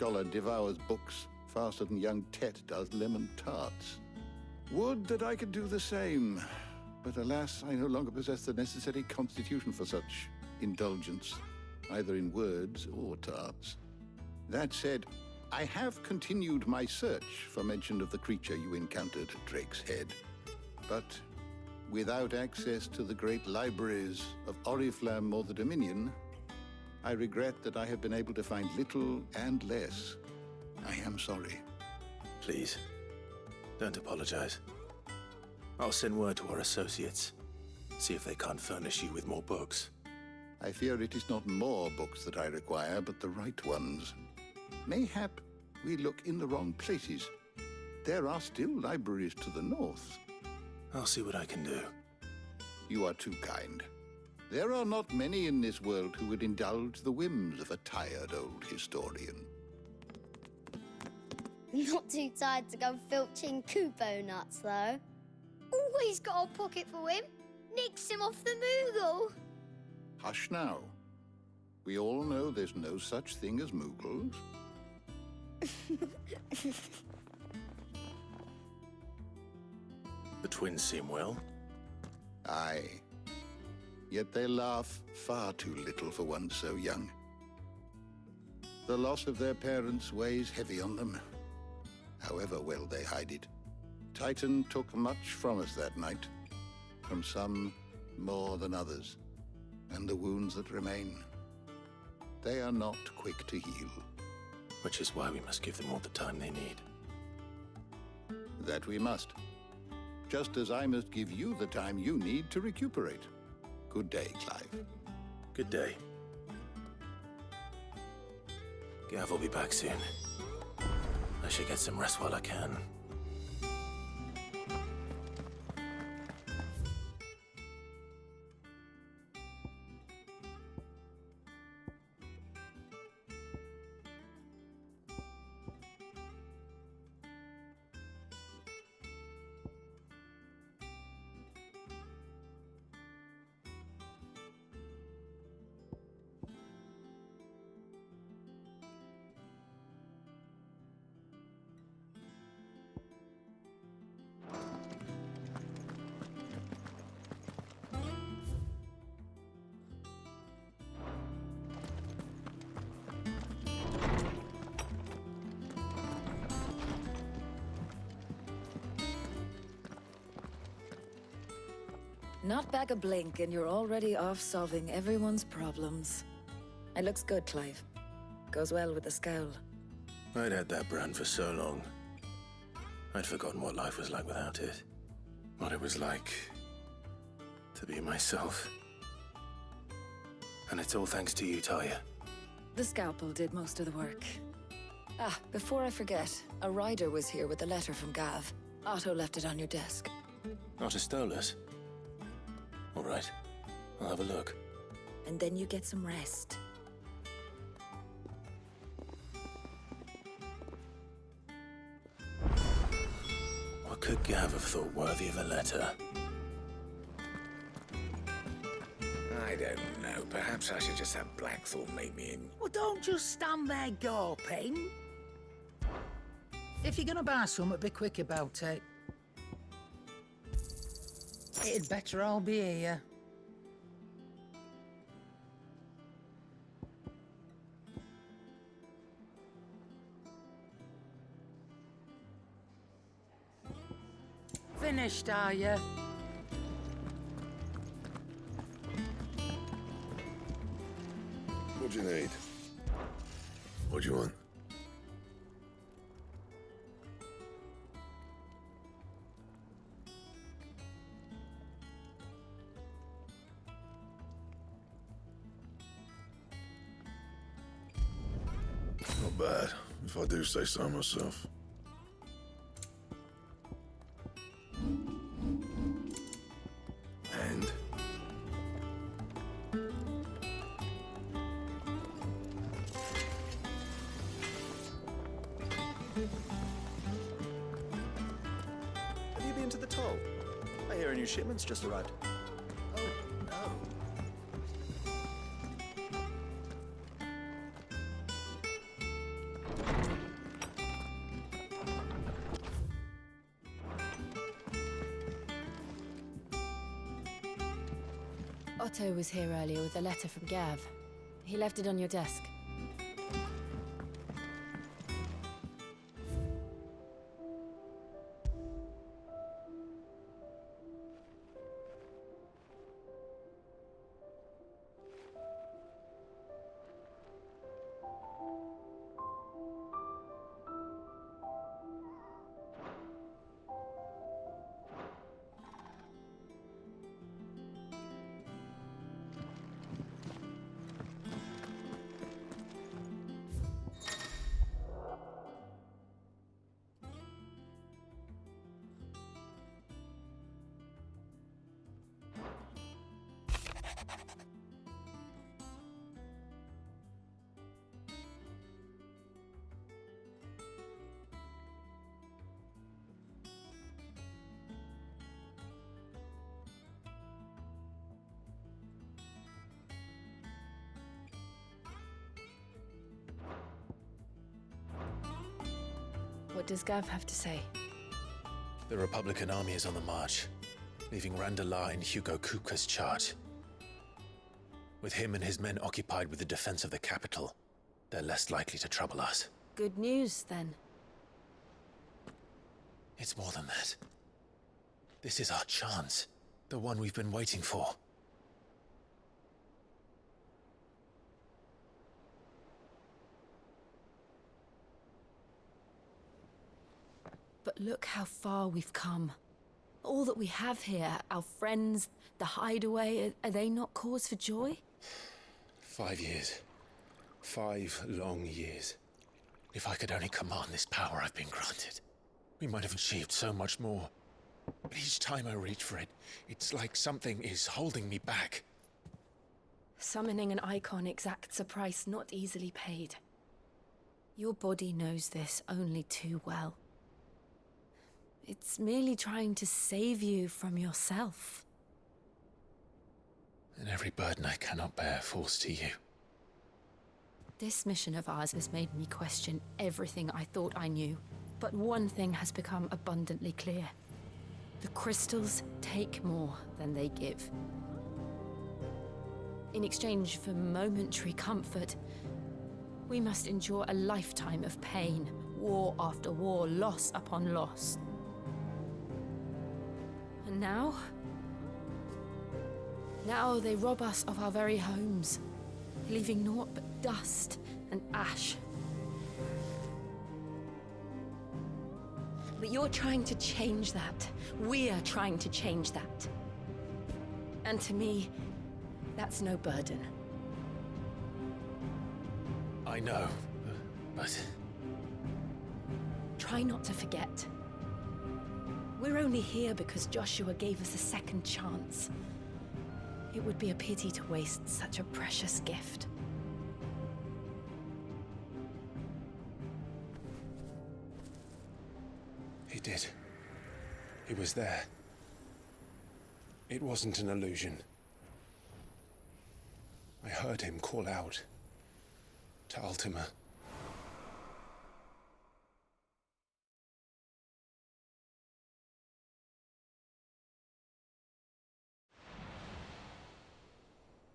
scholar devours books faster than young Tet does lemon tarts. Would that I could do the same. But alas, I no longer possess the necessary constitution for such indulgence, either in words or tarts. That said, I have continued my search for mention of the creature you encountered at Drake's Head. But without access to the great libraries of Oriflamme or the Dominion, I regret that I have been able to find little and less. I am sorry. Please, don't apologize. I'll send word to our associates. See if they can't furnish you with more books. I fear it is not more books that I require, but the right ones. Mayhap we look in the wrong places. There are still libraries to the north. I'll see what I can do. You are too kind. There are not many in this world who would indulge the whims of a tired old historian. Not too tired to go filching Kupo nuts, though. Always got a pocket for him. Nicks him off the Moogle. Hush now. We all know there's no such thing as Moogles. The twins seem well. Aye. Yet they laugh far too little for one so young. The loss of their parents weighs heavy on them, however well they hide it. Titan took much from us that night, from some more than others, and the wounds that remain, they are not quick to heal. Which is why we must give them all the time they need. That we must. Just as I must give you the time you need to recuperate. Good day, Clive. Good day. Gav will be back soon. I should get some rest while I can. Not back a blink and you're already off solving everyone's problems. It looks good, Clive. Goes well with the scowl. I'd had that brand for so long. I'd forgotten what life was like without it. What it was like to be myself. And it's all thanks to you, Talia. The scalpel did most of the work. Ah, before I forget, a rider was here with a letter from Gav. Otto left it on your desk. Otto stole us. All right, I'll have a look. And then you get some rest. What could Gav have thought worthy of a letter? I don't know. Perhaps I should just have Blackthorn make me in. Well, don't just stand there gawping. If you're gonna buy something, be quick about it. It'd better all be here. Finished, are you? What do you need? What do you want? Not bad, if I do say so myself. And? Have you been to the toll? I hear a new shipment's just arrived. Oh, no. Otto was here earlier with a letter from Gav. He left it on your desk. What does Gav have to say? The Republican army is on the march, leaving Randalar in Hugo Kupka's charge. With him and his men occupied with the defense of the capital, they're less likely to trouble us. Good news, then. It's more than that. This is our chance. The one we've been waiting for. But look how far we've come. All that we have here, our friends, the hideaway, are they not cause for joy? 5 years. 5 long years. If I could only command this power I've been granted, we might have achieved so much more. But each time I reach for it, it's like something is holding me back. Summoning an icon exacts a price not easily paid. Your body knows this only too well. It's merely trying to save you from yourself. And every burden I cannot bear falls to you. This mission of ours has made me question everything I thought I knew. But one thing has become abundantly clear. The crystals take more than they give. In exchange for momentary comfort, we must endure a lifetime of pain, war after war, loss upon loss. And now they rob us of our very homes, leaving naught but dust and ash. But you're trying to change that. We're trying to change that. And to me, that's no burden. I know, but... Try not to forget. We're only here because Joshua gave us a second chance. It would be a pity to waste such a precious gift. He did. He was there. It wasn't an illusion. I heard him call out to Ultima.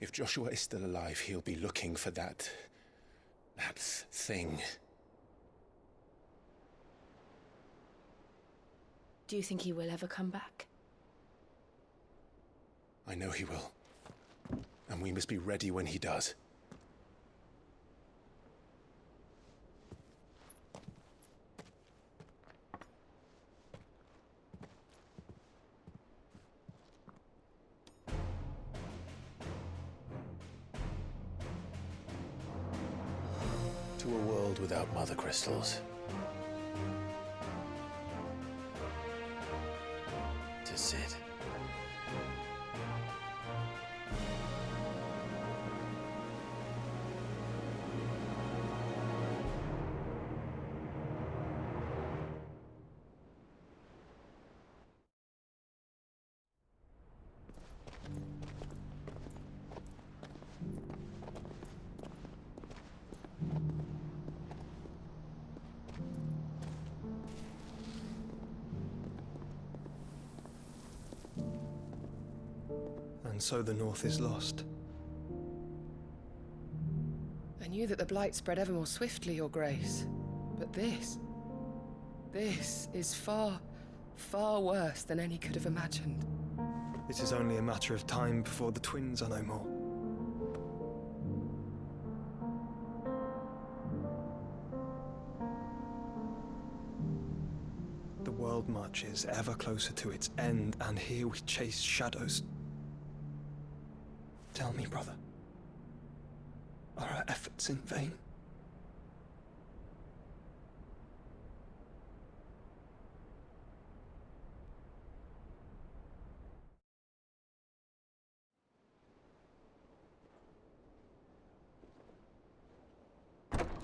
If Joshua is still alive, he'll be looking for that thing. Do you think he will ever come back? I know he will. And we must be ready when he does. To a world without mother crystals. To Sid. and so the North is lost. I knew that the Blight spread ever more swiftly, Your Grace. But this is far, far worse than any could have imagined. It is only a matter of time before the twins are no more. The world marches ever closer to its end, and here we chase shadows. Tell me, brother, are our efforts in vain?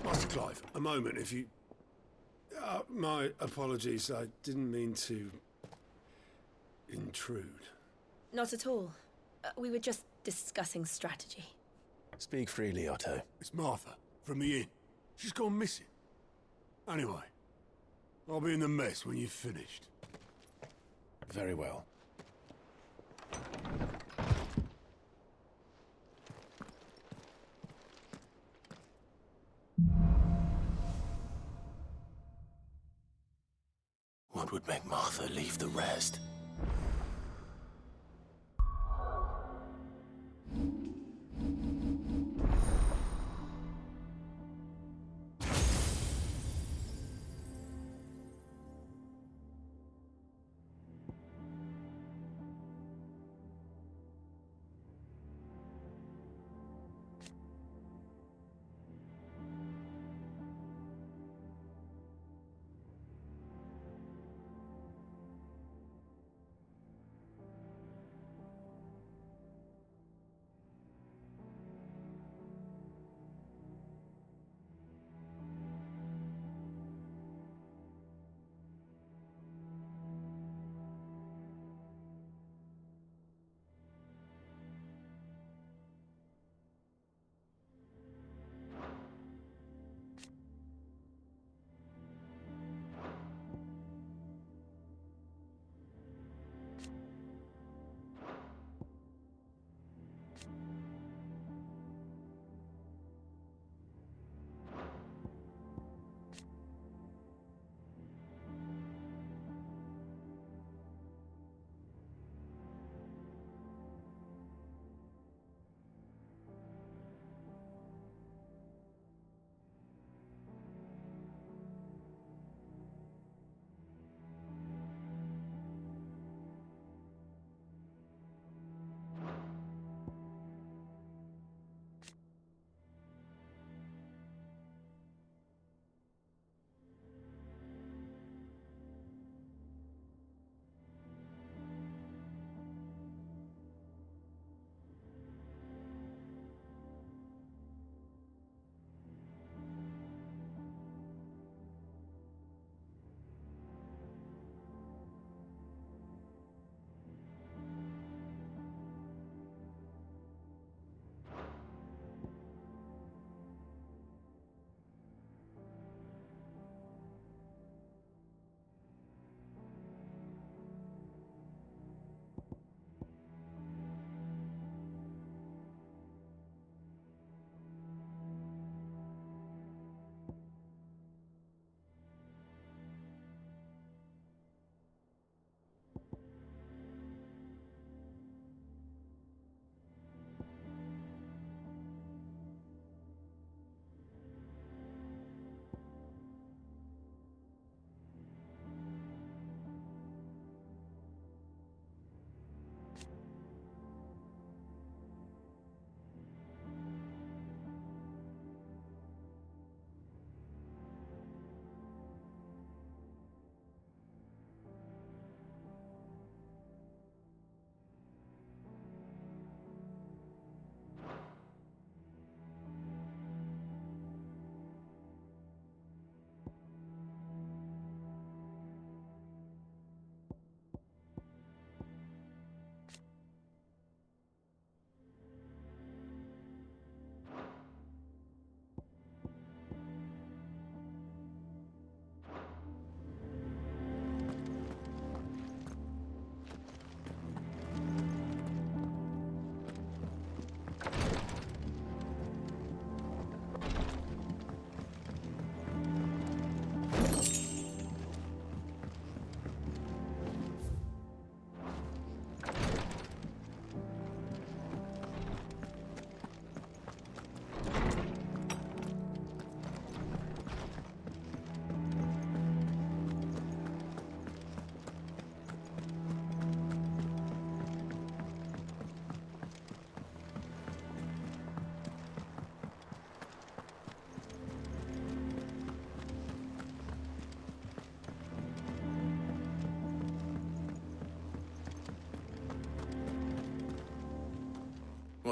Master Clive, a moment, if you... my apologies, I didn't mean to... intrude. Not at all. We were just discussing strategy. Speak freely, Otto. It's Martha, from the inn. She's gone missing. Anyway, I'll be in the mess when you've finished. Very well. What would make Martha leave the rest?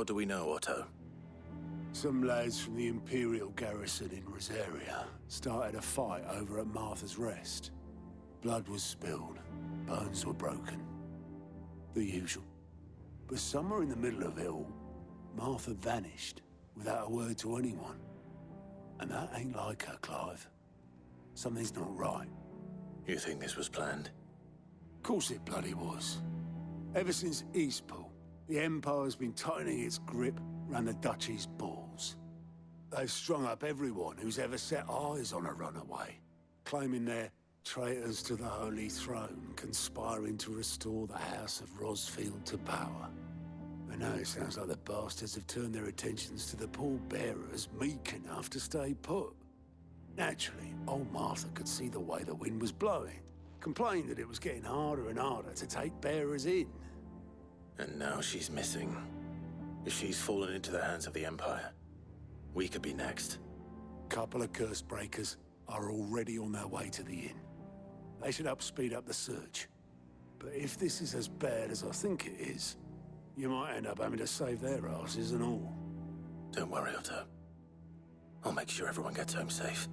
What do we know, Otto? Some lads from the Imperial garrison in Rosaria started a fight over at Martha's Rest. Blood was spilled, bones were broken. The usual. But somewhere in the middle of it all, Martha vanished without a word to anyone. And that ain't like her, Clive. Something's not right. You think this was planned? Of course it bloody was. Ever since Eastpool, the Empire's been tightening its grip around the Duchy's balls. They've strung up everyone who's ever set eyes on a runaway, claiming they're traitors to the Holy Throne, conspiring to restore the House of Rosfield to power. And now it sounds like the bastards have turned their attentions to the pallbearers meek enough to stay put. Naturally, old Martha could see the way the wind was blowing, complained that it was getting harder and harder to take bearers in. And now she's missing. If she's fallen into the hands of the Empire, we could be next. Couple of curse breakers are already on their way to the inn. They should help speed up the search. But if this is as bad as I think it is, you might end up having to save their asses and all. Don't worry, Otto. I'll make sure everyone gets home safe.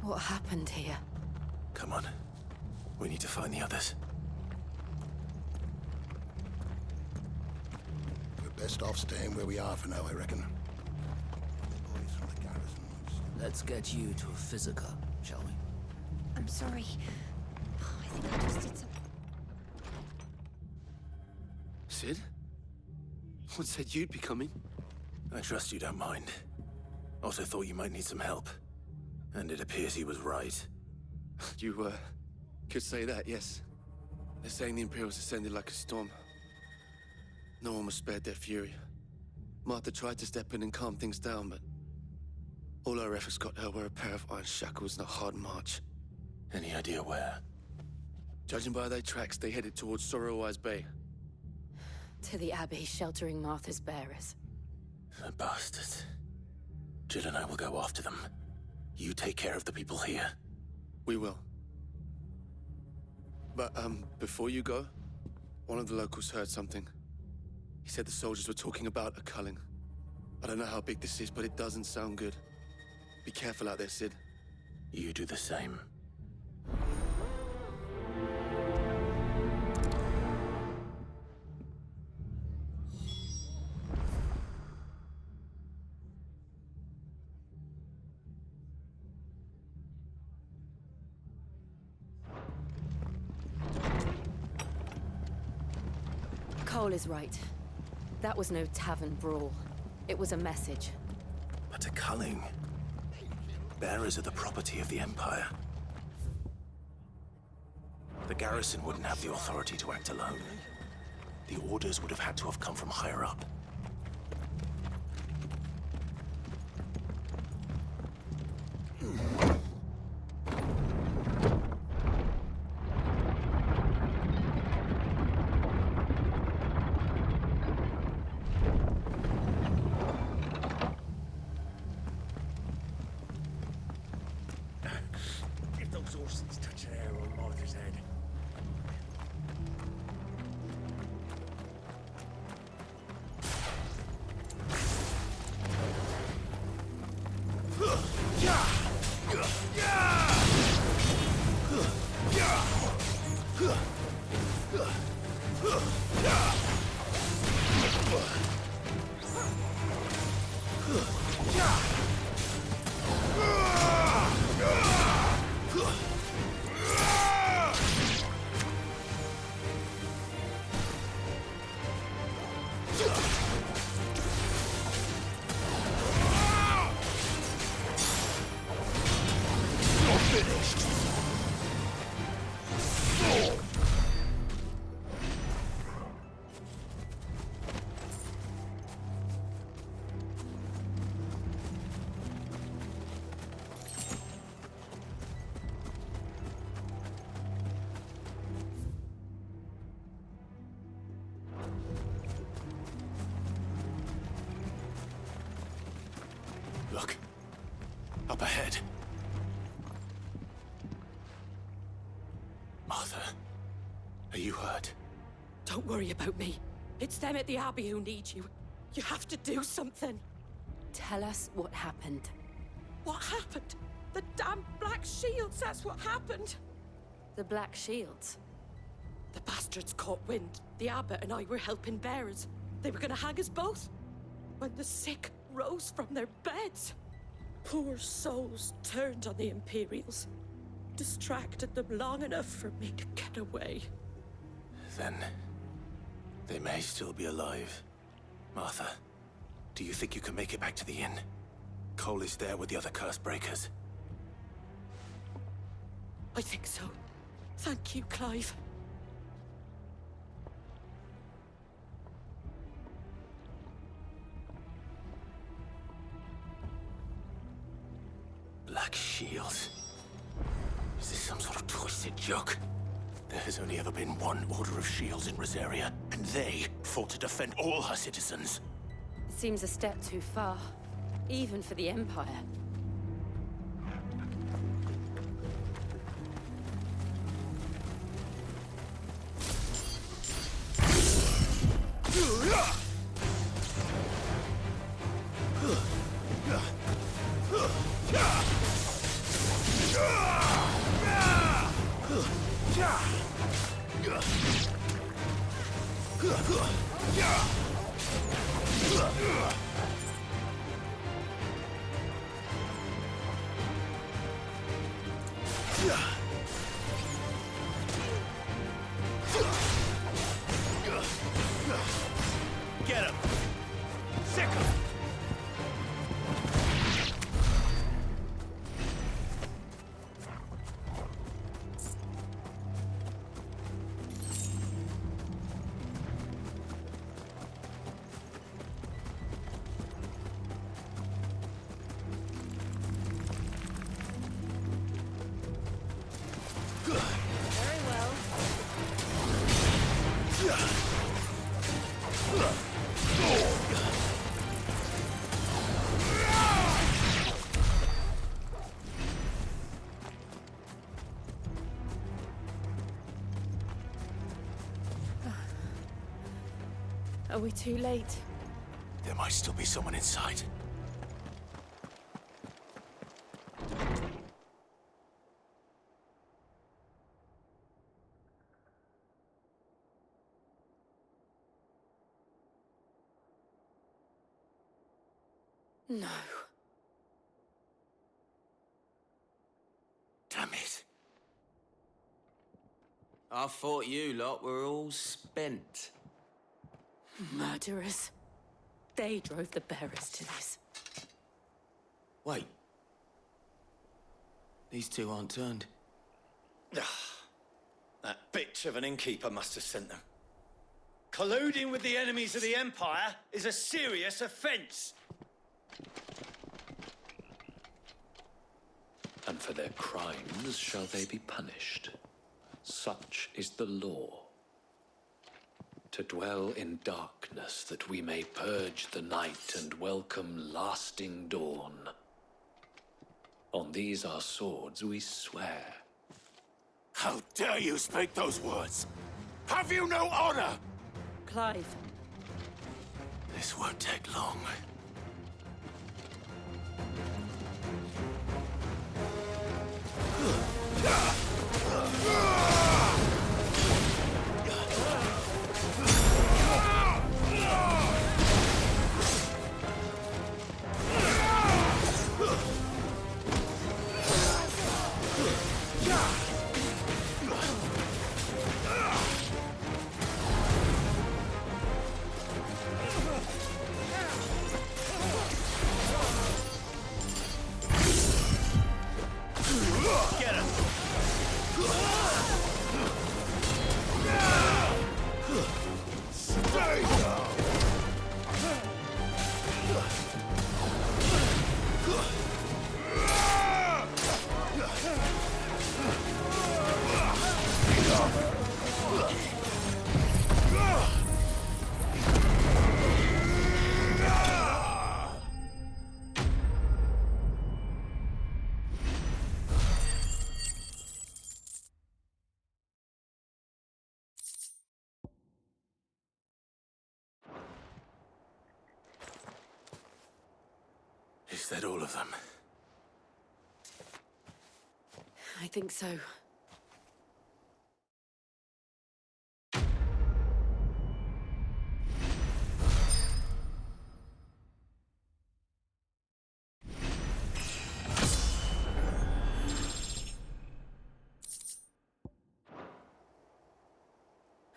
What happened here? Come on. We need to find the others. We're best off staying where we are for now, I reckon. The boys from the garrison. Let's get you to a physical, shall we? I'm sorry. I think I just did something. Sid? What said you'd be coming? I trust you don't mind. Also thought you might need some help. And it appears he was right. You, could say that, yes. They're saying the Imperials ascended like a storm. No one was spared their fury. Martha tried to step in and calm things down, but all our efforts got her were a pair of iron shackles and a hard march. Any idea where? Judging by their tracks, they headed towards Sorrowwise Bay. To the Abbey sheltering Martha's bearers. The bastards. Jill and I will go after them. You take care of the people here. We will. But, before you go, one of the locals heard something. He said the soldiers were talking about a culling. I don't know how big this is, but it doesn't sound good. Be careful out there, Sid. You do the same. Cole is right. That was no tavern brawl. It was a message. But a culling. Bearers are the property of the Empire. The garrison wouldn't have the authority to act alone. The orders would have had to have come from higher up. If those horses touch an arrow on Martha's head. Martha, are you hurt? Don't worry about me. It's them at the Abbey who need you. You have to do something. Tell us what happened. What happened? The damn Black Shields, that's what happened. The Black Shields? The bastards caught wind. The abbot and I were helping bearers. They were gonna hang us both. When the sick rose from their beds, poor souls turned on the Imperials. Distracted them long enough for me to get away. Then they may still be alive. Martha, do you think you can make it back to the inn? Cole is there with the other curse breakers. I think so. Thank you, Clive. Black Shields? Is this some sort of twisted joke? There has only ever been one Order of Shields in Rosaria, and they fought to defend all her citizens. It seems a step too far, even for the Empire. Get him! Sick him! Very well. Are we too late? There might still be someone inside. No. Damn it. I thought you lot were all spent. Murderers. They drove the bearers to this. Wait. These two aren't turned. That bitch of an innkeeper must have sent them. Colluding with the enemies of the Empire is a serious offense. And for their crimes shall they be punished. Such is the law. To dwell in darkness that we may purge the night and welcome lasting dawn. On these our swords we swear. How dare you speak those words? Have you no honor? Clive. This won't take long. Is that all of them? I think so.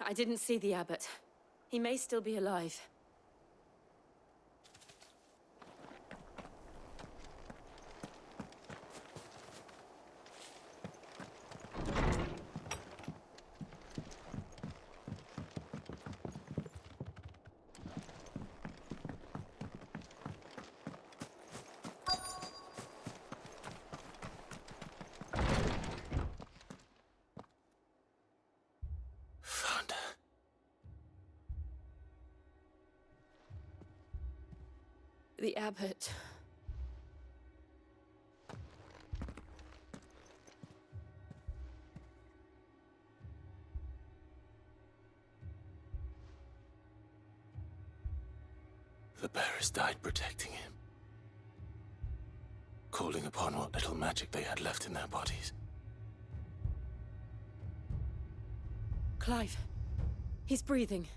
I didn't see the abbot. He may still be alive. Found her. The abbot. The bearers died protecting him. Calling upon what little magic they had left in their bodies. Clive. He's breathing.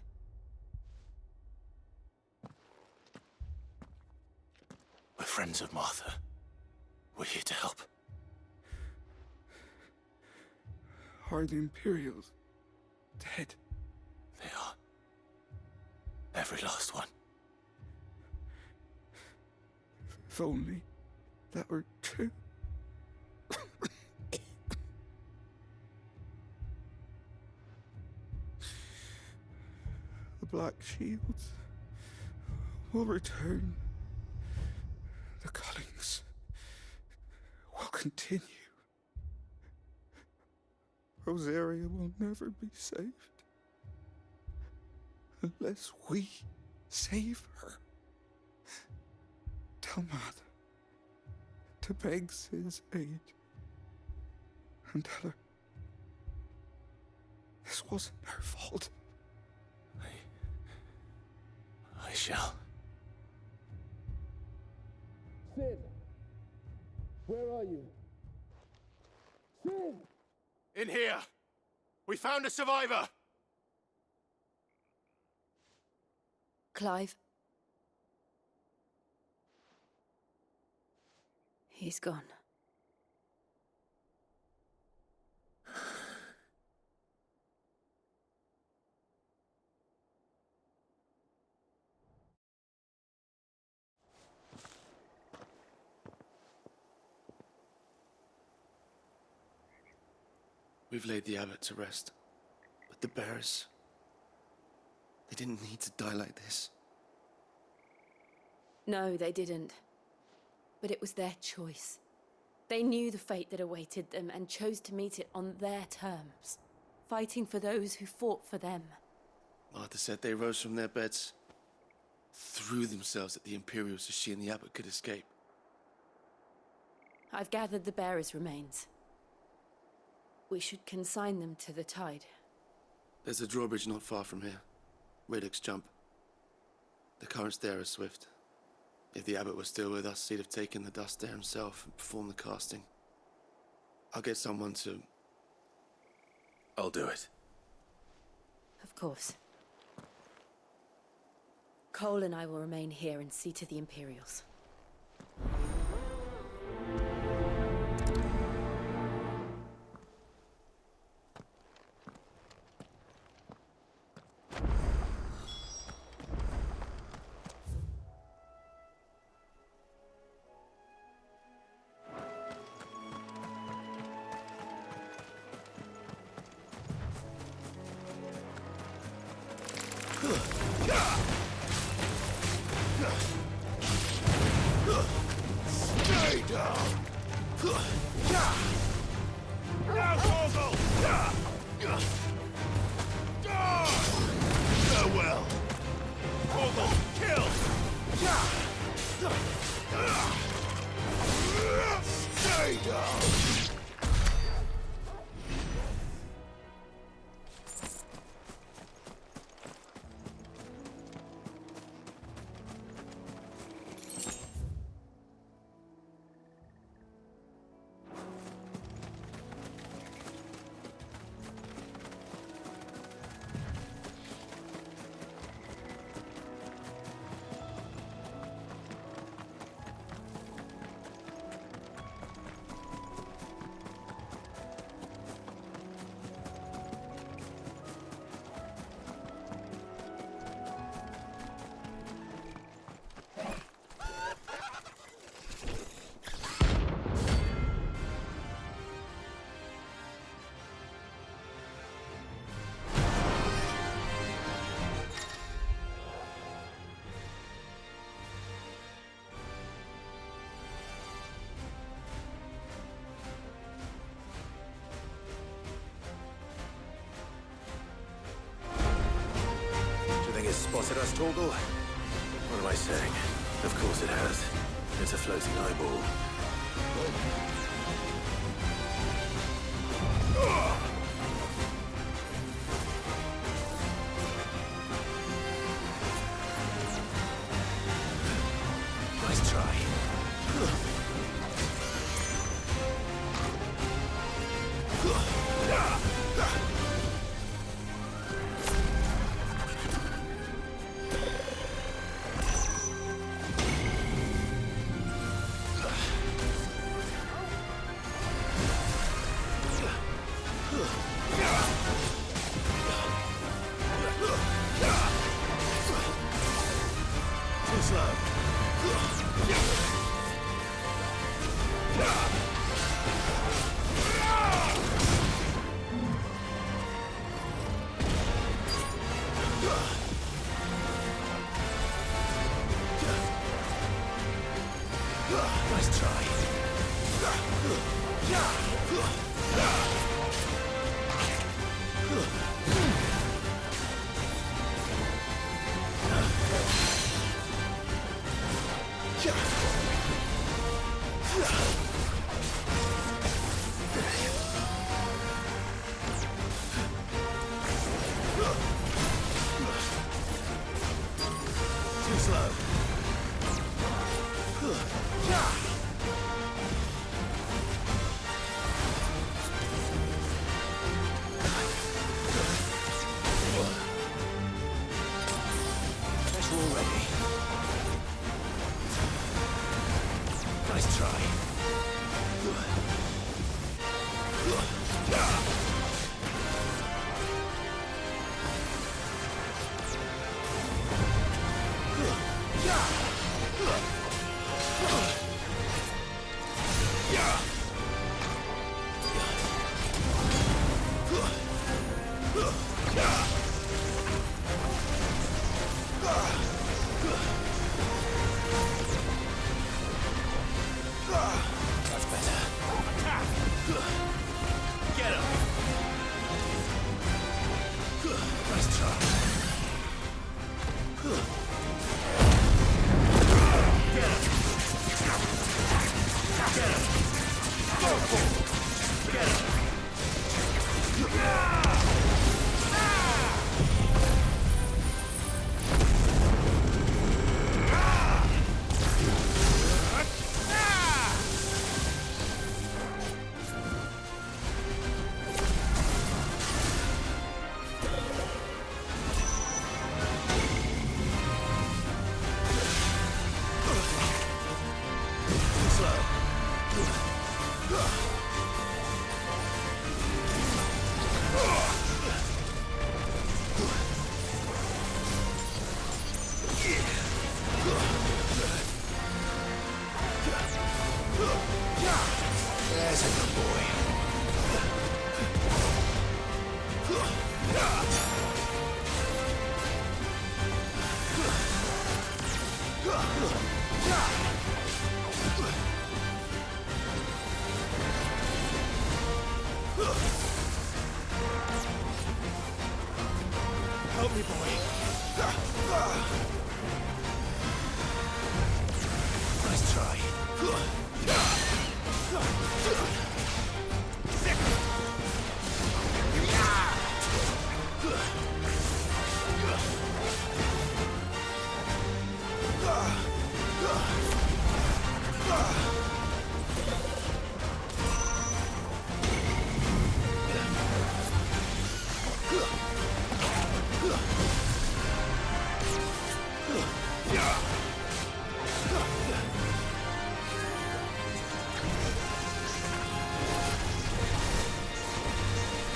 We're friends of Martha. We're here to help. Are the Imperials dead? They are. Every last one. If only that were true. The Black Shields will return. The cullings will continue. Rosaria will never be saved unless we save her. Tell Matt to beg Sid's aid and tell her this wasn't her fault. I shall. Sid! Where are you? Sid! In here! We found a survivor! Clive. He's gone. We've laid the abbot to rest. But the bearers... they didn't need to die like this. No, they didn't. But it was their choice. They knew the fate that awaited them and chose to meet it on their terms, fighting for those who fought for them. Martha said they rose from their beds, threw themselves at the Imperials so she and the abbot could escape. I've gathered the bearers' remains. We should consign them to the tide. There's a drawbridge not far from here. Radix Jump. The currents there are swift. If the abbot was still with us, he'd have taken the dust there himself and performed the casting. I'll get someone to... I'll do it. Of course. Cole and I will remain here and see to the Imperials. Stay down! Now, Torgal! Farewell! Torgal, kill! Stay down! Spotted us, Torgal? What am I saying? Of course it has. It's a floating eyeball. Nice try. Too slow. Nice try. Too slow. Special already. Nice try. That's better. Get him! Nice try. Get him! Get him! Go for it! Get him! There's a good boy. Help me, boy. Nice try.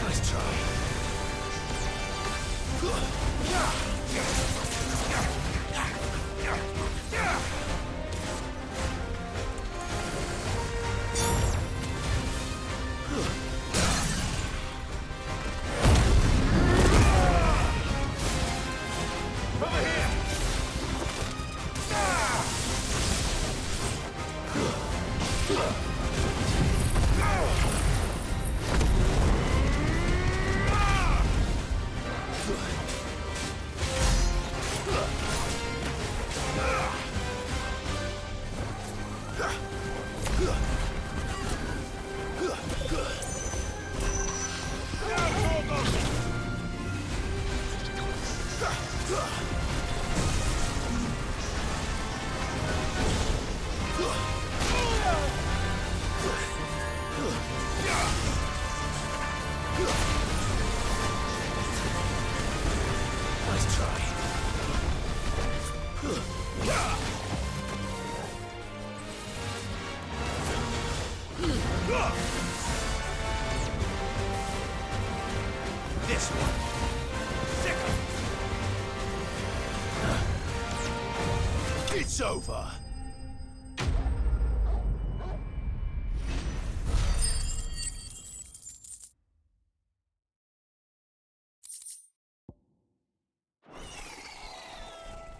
Nice try. this one. Sick 'em. It's over.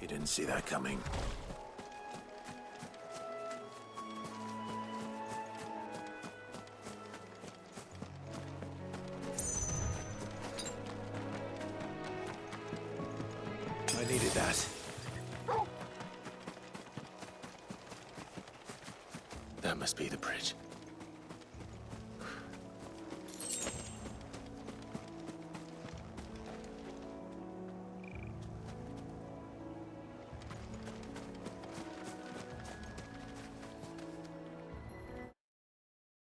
You didn't see that coming. I needed that. That must be the bridge.